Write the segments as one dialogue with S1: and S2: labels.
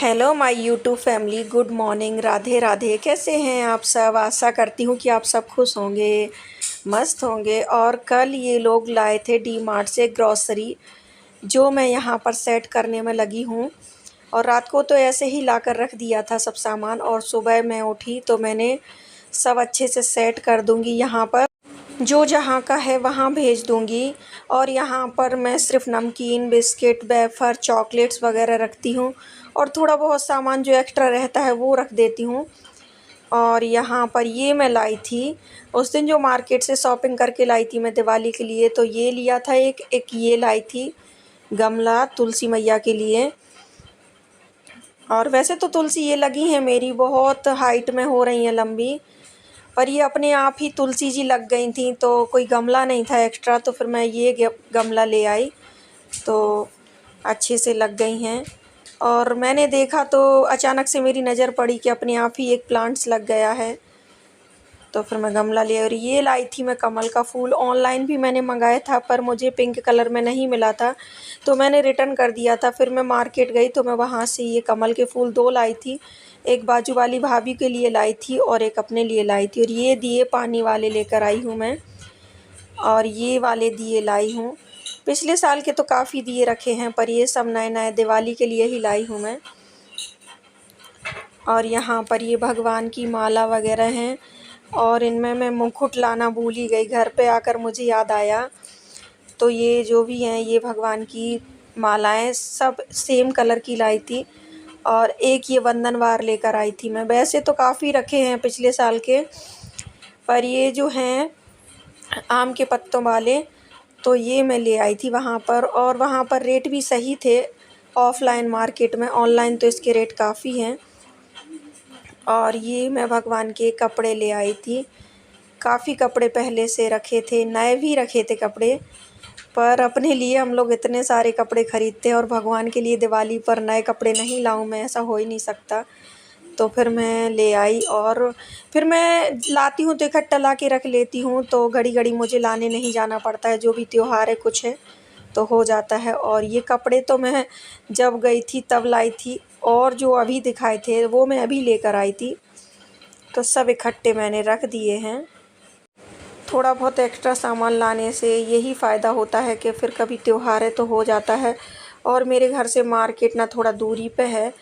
S1: Hello my YouTube family, good morning, Radhe Radhe. कैसे हैं आप सब? आशा करती हूँ कि आप सब खुश होंगे, मस्त होंगे। और कल ये लोग लाए थे डी मार्ट से ग्रॉसरी, जो मैं यहाँ पर सेट करने में लगी हूँ। और रात को तो ऐसे ही ला कर रख दिया था सब सामान, और सुबह मैं उठी तो मैंने सब अच्छे से सेट कर दूँगी। यहाँ पर जो जहाँ का है वहाँ भेज दूँगी। और यहाँ पर मैं सिर्फ नमकीन, बिस्किट, वेफ़र, चॉकलेट्स वगैरह रखती हूँ, और थोड़ा बहुत सामान जो एक्स्ट्रा रहता है वो रख देती हूँ। और यहाँ पर ये मैं लाई थी उस दिन, जो मार्केट से शॉपिंग करके लाई थी मैं दिवाली के लिए। तो ये लिया था एक ये लाई थी गमला तुलसी मैया के लिए। और वैसे तो तुलसी ये लगी हैं मेरी, बहुत हाइट में हो रही हैं लंबी, पर ये अपने आप ही तुलसी जी लग गई थी, तो कोई गमला नहीं था एक्स्ट्रा, तो फिर मैं ये गमला ले आई, तो अच्छे से लग गई हैं। और मैंने देखा तो अचानक से मेरी नज़र पड़ी कि अपने आप ही एक प्लांट्स लग गया है, तो फिर मैं गमला ले आई। और ये लाई थी मैं कमल का फूल, ऑनलाइन भी मैंने मंगाया था पर मुझे पिंक कलर में नहीं मिला था, तो मैंने रिटर्न कर दिया था। फिर मैं मार्केट गई तो मैं वहाँ से ये कमल के फूल 2 लाई थी, एक बाजू वाली भाभी के लिए लाई थी और एक अपने लिए लाई थी। और ये दिए पानी वाले लेकर आई हूँ मैं, और ये वाले दिए लाई हूँ। पिछले साल के तो काफ़ी दिए रखे हैं, पर ये सब नए नए दिवाली के लिए ही लाई हूँ मैं। और यहाँ पर ये भगवान की माला वगैरह हैं, और इनमें मैं मुकुट लाना भूल ही गई, घर पे आकर मुझे याद आया। तो ये जो भी हैं ये भगवान की मालाएं सब सेम कलर की लाई थी, और एक ये वंदनवार लेकर आई थी मैं। वैसे तो काफ़ी रखे हैं पिछले साल के, पर ये जो हैं आम के पत्तों वाले, तो ये मैं ले आई थी वहाँ पर। और वहाँ पर रेट भी सही थे ऑफ़लाइन मार्केट में, ऑनलाइन तो इसके रेट काफ़ी हैं। और ये मैं भगवान के कपड़े ले आई थी, काफ़ी कपड़े पहले से रखे थे, नए भी रखे थे कपड़े, पर अपने लिए हम लोग इतने सारे कपड़े ख़रीदते हैं और भगवान के लिए दिवाली पर नए कपड़े नहीं लाऊं मैं, ऐसा हो ही नहीं सकता। तो फिर मैं ले आई, और फिर मैं लाती हूँ तो इकट्ठा ला के रख लेती हूँ, तो घड़ी घड़ी मुझे लाने नहीं जाना पड़ता है। जो भी त्यौहार है कुछ है तो हो जाता है। और ये कपड़े तो मैं जब गई थी तब लाई थी, और जो अभी दिखाए थे वो मैं अभी लेकर आई थी, तो सब इकट्ठे मैंने रख दिए हैं। थोड़ा बहुत एक्स्ट्रा सामान लाने से यही फ़ायदा होता है कि फिर कभी त्यौहार है तो हो जाता है। और मेरे घर से मार्केट ना थोड़ा दूरी पे है,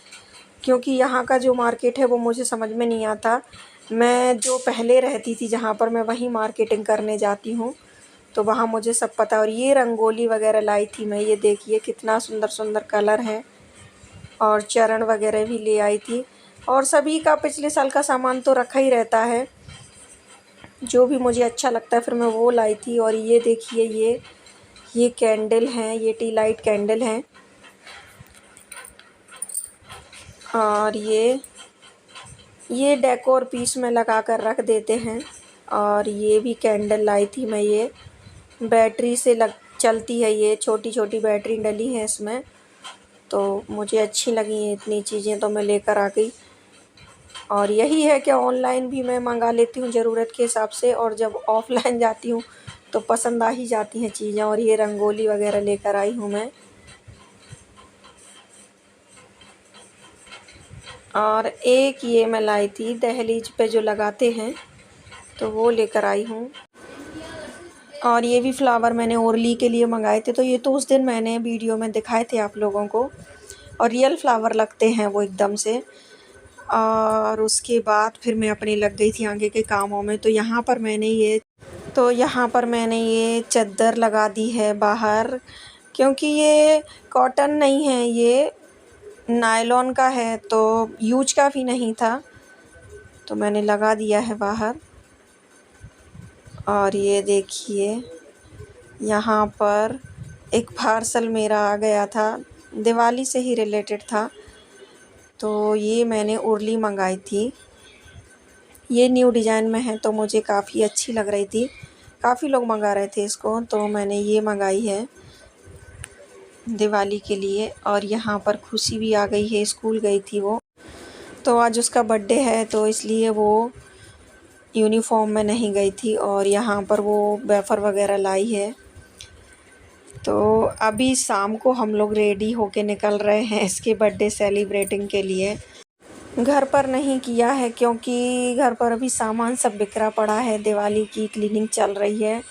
S1: क्योंकि यहाँ का जो मार्केट है वो मुझे समझ में नहीं आता। मैं जो पहले रहती थी जहाँ पर, मैं वहीं मार्केटिंग करने जाती हूँ, तो वहाँ मुझे सब पता। और ये रंगोली वगैरह लाई थी मैं, ये देखिए कितना सुंदर सुंदर कलर है। और चरण वगैरह भी ले आई थी, और सभी का पिछले साल का सामान तो रखा ही रहता है, जो भी मुझे अच्छा लगता है फिर मैं वो लाई थी। और ये देखिए ये कैंडल हैं, ये टी लाइट कैंडल हैं। और ये डेकोर पीस में लगा कर रख देते हैं। और ये भी कैंडल लाई थी मैं, ये बैटरी से चलती है, ये छोटी छोटी बैटरी डली है इसमें, तो मुझे अच्छी लगी हैं इतनी चीज़ें, तो मैं लेकर आ गई। और यही है कि ऑनलाइन भी मैं मंगा लेती हूँ ज़रूरत के हिसाब से, और जब ऑफ़लाइन जाती हूँ तो पसंद आ ही जाती हैं चीज़ें। और ये रंगोली वगैरह लेकर आई हूँ मैं। और एक ये मैं लाई थी दहलीज पे जो लगाते हैं, तो वो लेकर आई हूँ। और ये भी फ्लावर मैंने ओरली के लिए मंगाए थे, तो ये तो उस दिन मैंने वीडियो में दिखाए थे आप लोगों को, और रियल फ्लावर लगते हैं वो एकदम से। और उसके बाद फिर मैं अपनी लग गई थी आगे के कामों में। तो यहाँ पर मैंने ये चादर लगा दी है बाहर, क्योंकि ये कॉटन नहीं है, ये नायलॉन का है, तो यूज का भी नहीं था, तो मैंने लगा दिया है बाहर। और ये देखिए यहाँ पर एक पार्सल मेरा आ गया था, दिवाली से ही रिलेटेड था, तो ये मैंने उर्ली मंगाई थी। ये न्यू डिज़ाइन में है, तो मुझे काफ़ी अच्छी लग रही थी, काफ़ी लोग मंगा रहे थे इसको, तो मैंने ये मंगाई है दिवाली के लिए। और यहाँ पर खुशी भी आ गई है, स्कूल गई थी वो, तो आज उसका बर्थडे है, तो इसलिए वो यूनिफॉर्म में नहीं गई थी। और यहाँ पर वो वेफ़र वगैरह लाई है। तो अभी शाम को हम लोग रेडी होके निकल रहे हैं इसके बर्थडे सेलिब्रेटिंग के लिए। घर पर नहीं किया है क्योंकि घर पर अभी सामान सब बिखरा पड़ा है, दिवाली की क्लीनिंग चल रही है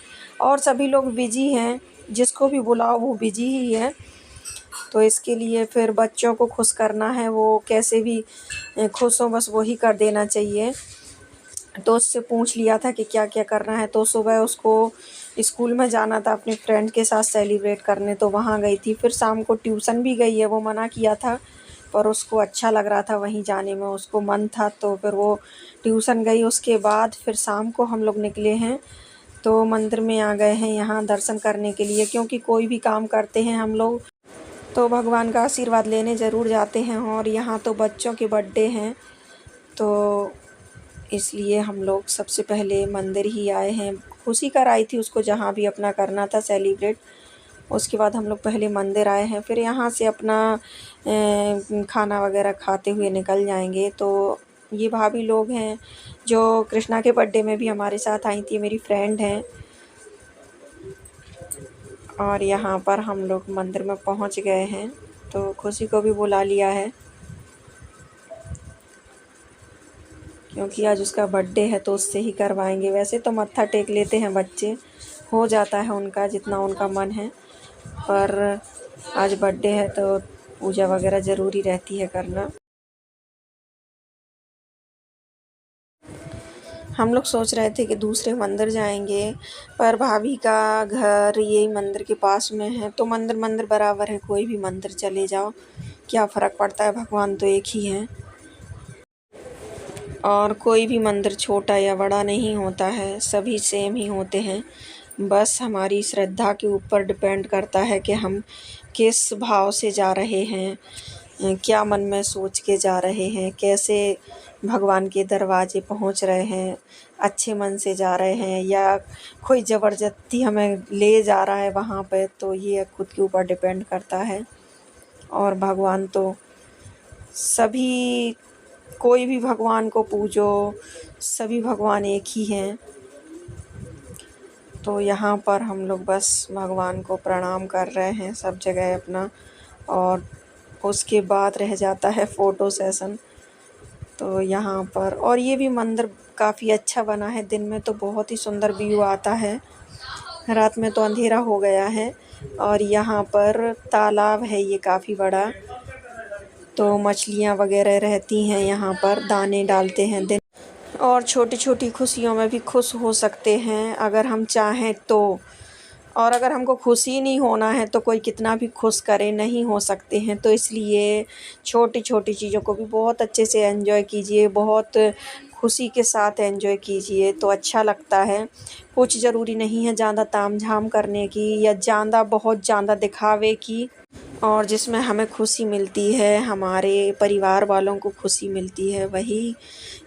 S1: और सभी लोग बिजी हैं, जिसको भी बुलाओ वो बिजी ही है। तो इसके लिए फिर बच्चों को खुश करना है, वो कैसे भी खुश हो बस वही कर देना चाहिए। तो उससे पूछ लिया था कि क्या क्या करना है, तो सुबह उसको स्कूल में जाना था अपने फ्रेंड के साथ सेलिब्रेट करने, तो वहाँ गई थी। फिर शाम को ट्यूशन भी गई है, वो मना किया था पर उसको अच्छा लग रहा था वहीं जाने में, उसको मन था तो फिर वो ट्यूशन गई। उसके बाद फिर शाम को हम लोग निकले हैं तो मंदिर में आ गए हैं यहाँ दर्शन करने के लिए, क्योंकि कोई भी काम करते हैं हम लोग तो भगवान का आशीर्वाद लेने ज़रूर जाते हैं। और यहाँ तो बच्चों के बर्थडे हैं तो इसलिए हम लोग सबसे पहले मंदिर ही आए हैं। खुशी कराई थी उसको जहाँ भी अपना करना था सेलिब्रेट। उसके बाद हम लोग पहले मंदिर आए हैं, फिर यहाँ से अपना खाना वगैरह खाते हुए निकल जाएंगे। तो ये भाभी लोग हैं जो कृष्णा के बर्थडे में भी हमारे साथ आई थी, मेरी फ्रेंड हैं। और यहाँ पर हम लोग मंदिर में पहुँच गए हैं तो खुशी को भी बुला लिया है क्योंकि आज उसका बर्थडे है तो उससे ही करवाएंगे। वैसे तो मत्था टेक लेते हैं बच्चे, हो जाता है उनका जितना उनका मन है, पर आज बर्थडे है तो पूजा वगैरह ज़रूरी रहती है करना। हम लोग सोच रहे थे कि दूसरे मंदिर जाएंगे पर भाभी का घर यही मंदिर के पास में है, तो मंदिर मंदिर बराबर है, कोई भी मंदिर चले जाओ क्या फ़र्क पड़ता है, भगवान तो एक ही हैं। और कोई भी मंदिर छोटा या बड़ा नहीं होता है, सभी सेम ही होते हैं। बस हमारी श्रद्धा के ऊपर डिपेंड करता है कि हम किस भाव से जा रहे हैं, क्या मन में सोच के जा रहे हैं, कैसे भगवान के दरवाजे पहुंच रहे हैं, अच्छे मन से जा रहे हैं या कोई ज़बरदस्ती हमें ले जा रहा है वहाँ पे, तो ये खुद के ऊपर डिपेंड करता है। और भगवान तो सभी, कोई भी भगवान को पूजो, सभी भगवान एक ही हैं। तो यहाँ पर हम लोग बस भगवान को प्रणाम कर रहे हैं सब जगह अपना, और उसके बाद रह जाता है फ़ोटो सेशन। तो यहाँ पर, और ये भी मंदिर काफ़ी अच्छा बना है, दिन में तो बहुत ही सुंदर व्यू आता है, रात में तो अंधेरा हो गया है। और यहाँ पर तालाब है ये काफ़ी बड़ा, तो मछलियाँ वगैरह रहती हैं यहाँ पर, दाने डालते हैं दिन। और छोटी छोटी खुशियों में भी खुश हो सकते हैं अगर हम चाहें तो। और अगर हमको खुशी नहीं होना है तो कोई कितना भी खुश करे नहीं हो सकते हैं। तो इसलिए छोटी छोटी चीज़ों को भी बहुत अच्छे से एंजॉय कीजिए, बहुत खुशी के साथ एंजॉय कीजिए तो अच्छा लगता है। कुछ ज़रूरी नहीं है ज़्यादा तामझाम करने की या बहुत ज़्यादा दिखावे की, और जिसमें हमें खुशी मिलती है, हमारे परिवार वालों को खुशी मिलती है, वही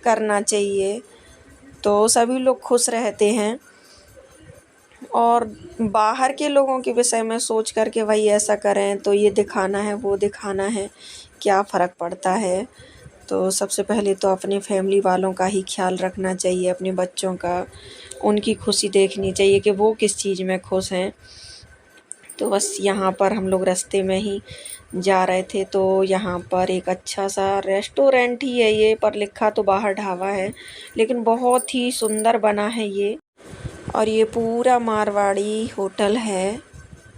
S1: करना चाहिए तो सभी लोग खुश रहते हैं। और बाहर के लोगों के विषय में सोच कर के वही ऐसा करें तो ये दिखाना है वो दिखाना है, क्या फ़र्क पड़ता है। तो सबसे पहले तो अपने फैमिली वालों का ही ख्याल रखना चाहिए, अपने बच्चों का, उनकी खुशी देखनी चाहिए कि वो किस चीज़ में खुश हैं। तो बस यहाँ पर हम लोग रास्ते में ही जा रहे थे तो यहाँ पर एक अच्छा सा रेस्टोरेंट ही है ये, पर लिखा तो बाहर ढाबा है, लेकिन बहुत ही सुंदर बना है ये। और ये पूरा मारवाड़ी होटल है,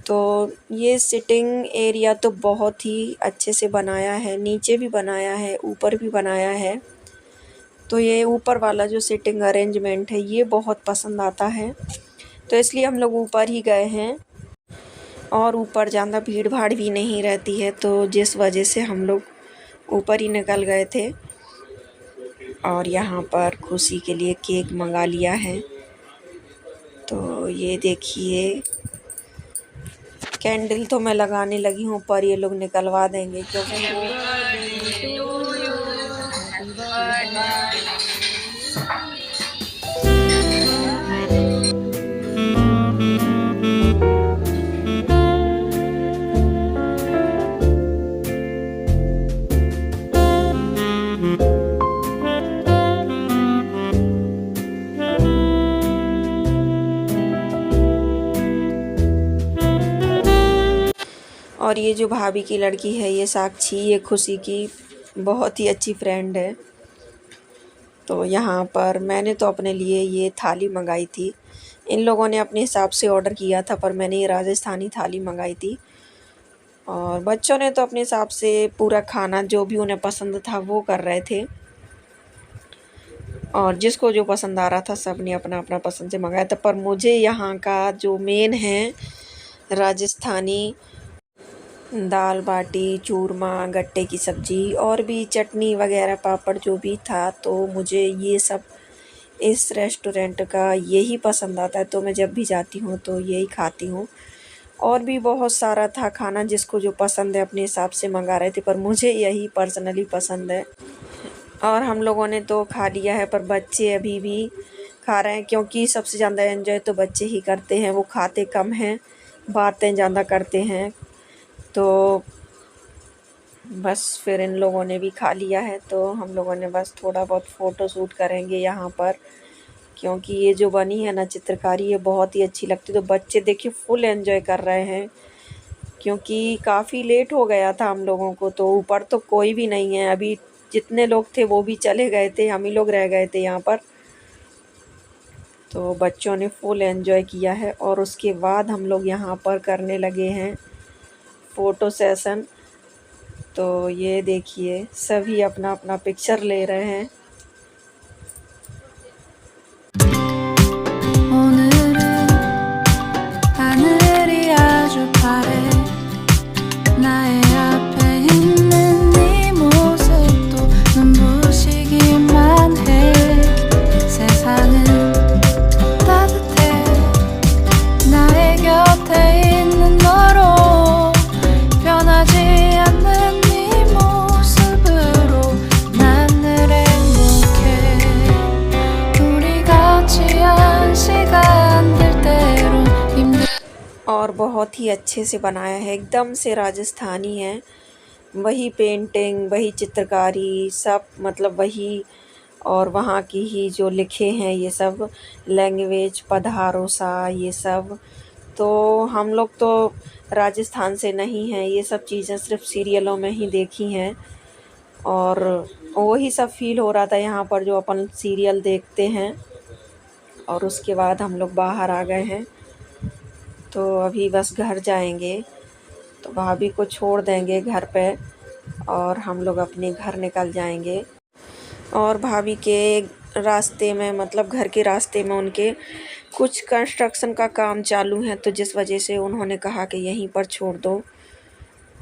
S1: तो ये सिटिंग एरिया तो बहुत ही अच्छे से बनाया है, नीचे भी बनाया है ऊपर भी बनाया है। तो ये ऊपर वाला जो सिटिंग अरेंजमेंट है ये बहुत पसंद आता है, तो इसलिए हम लोग ऊपर ही गए हैं। और ऊपर ज़्यादा भीड़ भाड़ भी नहीं रहती है, तो जिस वजह से हम लोग ऊपर ही निकल गए थे। और यहाँ पर खुशी के लिए केक मंगा लिया है, तो ये देखिए कैंडल तो मैं लगाने लगी हूँ पर ये लोग निकलवा देंगे क्योंकि और ये जो भाभी की लड़की है ये साक्षी, ये खुशी की बहुत ही अच्छी फ्रेंड है। तो यहाँ पर मैंने तो अपने लिए ये थाली मंगाई थी। इन लोगों ने अपने हिसाब से ऑर्डर किया था, पर मैंने ये राजस्थानी थाली मंगाई थी। और बच्चों ने तो अपने हिसाब से पूरा खाना जो भी उन्हें पसंद था वो कर रहे थे, और जिसको जो पसंद आ रहा था सब ने अपना अपना पसंद से मंगाया था। पर मुझे यहाँ का जो मेन है राजस्थानी दाल बाटी, चूरमा, गट्टे की सब्ज़ी और भी चटनी वगैरह पापड़ जो भी था, तो मुझे ये सब इस रेस्टोरेंट का यही पसंद आता है। तो मैं जब भी जाती हूँ तो यही खाती हूँ। और भी बहुत सारा था खाना, जिसको जो पसंद है अपने हिसाब से मंगा रहे थे, पर मुझे यही पर्सनली पसंद है। और हम लोगों ने तो खा लिया है, पर बच्चे अभी भी खा रहे हैं, क्योंकि सबसे ज़्यादा एंजॉय तो बच्चे ही करते हैं। वो खाते कम हैं, बातें ज़्यादा करते हैं। तो बस फिर इन लोगों ने भी खा लिया है, तो हम लोगों ने बस थोड़ा बहुत फ़ोटो शूट करेंगे यहाँ पर, क्योंकि ये जो बनी है ना चित्रकारी, ये बहुत ही अच्छी लगती है। तो बच्चे देखिए फुल एंजॉय कर रहे हैं, क्योंकि काफ़ी लेट हो गया था हम लोगों को। तो ऊपर तो कोई भी नहीं है अभी, जितने लोग थे वो भी चले गए थे, हम ही लोग रह गए थे यहाँ पर। तो बच्चों ने फुल एंजॉय किया है। और उसके बाद हम लोग यहाँ पर करने लगे हैं फ़ोटो सेशन। तो ये देखिए सभी अपना अपना पिक्चर ले रहे हैं। और बहुत ही अच्छे से बनाया है, एकदम से राजस्थानी है। वही पेंटिंग, वही चित्रकारी, सब मतलब वही। और वहाँ की ही जो लिखे हैं ये सब लैंग्वेज, पधारो सा, ये सब। तो हम लोग तो राजस्थान से नहीं हैं, ये सब चीज़ें सिर्फ सीरियलों में ही देखी हैं। और वही सब फील हो रहा था यहाँ पर जो अपन सीरियल देखते हैं। और उसके बाद हम लोग बाहर आ गए हैं, तो अभी बस घर जाएंगे। तो भाभी को छोड़ देंगे घर पे और हम लोग अपने घर निकल जाएंगे। और भाभी के रास्ते में, मतलब घर के रास्ते में उनके कुछ कंस्ट्रक्शन का काम चालू है, तो जिस वजह से उन्होंने कहा कि यहीं पर छोड़ दो।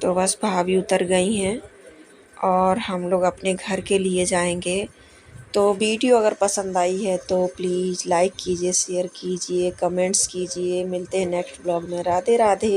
S1: तो बस भाभी उतर गई हैं और हम लोग अपने घर के लिए जाएंगे। तो वीडियो अगर पसंद आई है तो प्लीज़ लाइक कीजिए, शेयर कीजिए, कमेंट्स कीजिए। मिलते हैं नेक्स्ट ब्लॉग में। राधे राधे।